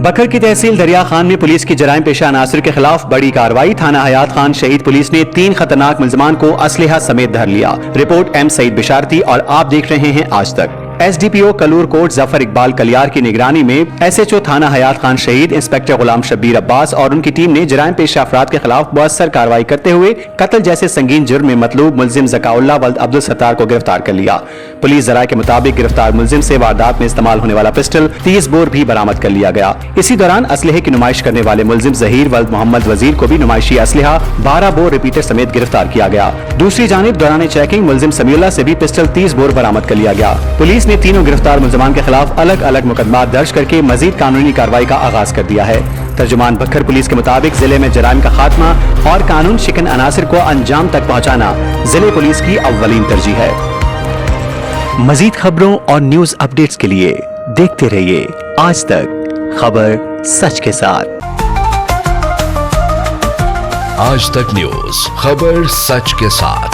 बकर की तहसील दरिया खान में पुलिस की जराइम पेशा अनासर के खिलाफ बड़ी कार्रवाई। थाना हयात खान शहीद पुलिस ने 3 खतरनाक मुलजमान को असलहा समेत धर लिया। रिपोर्ट एम सईद बिशारती और आप देख रहे हैं आज तक। SDPO कलूर कोट जफर इकबाल कलियार की निगरानी में SHO थाना हयात खान शहीद इंस्पेक्टर गुलाम शब्बीर अब्बास और उनकी टीम ने जराइम पेशा अफराद के खिलाफ मुअस्सर कार्रवाई करते हुए कत्ल जैसे संगीन जुर्म में मतलूब मुलजिम ज़काउल्लाह वल्द अब्दुल सत्तार को गिरफ्तार कर लिया। पुलिस जराये के मुताबिक गिरफ्तार मुलजिम से वारदात में इस्तेमाल होने वाला पिस्टल 30 बोर भी बरामद कर लिया गया। इसी दौरान असलहे की नुमाइश करने वाले मुलजिम जहीर वल्द मोहम्मद वजीर को भी नुमाइशी असलहा 12 बोर रिपीटर समेत गिरफ्तार किया गया। दूसरी जानिब दौरान चेकिंग मुलजिम समीउल्लाह से भी पिस्टल 30 बोर बरामद कर लिया गया। पुलिस ने तीनों गिरफ्तार मुलजमान के खिलाफ अलग अलग मुकदमा दर्ज करके मजीद कानूनी कार्रवाई का आगाज कर दिया है। तर्जुमान बकर पुलिस के मुताबिक जिले में जराइम का खात्मा और कानून शिकन अनासर को अंजाम तक पहुंचाना जिले पुलिस की अव्वलीन तरजीह है। मजीद खबरों और न्यूज अपडेट्स के लिए देखते रहिए आज तक, खबर सच के साथ। आज तक न्यूज, खबर सच के साथ।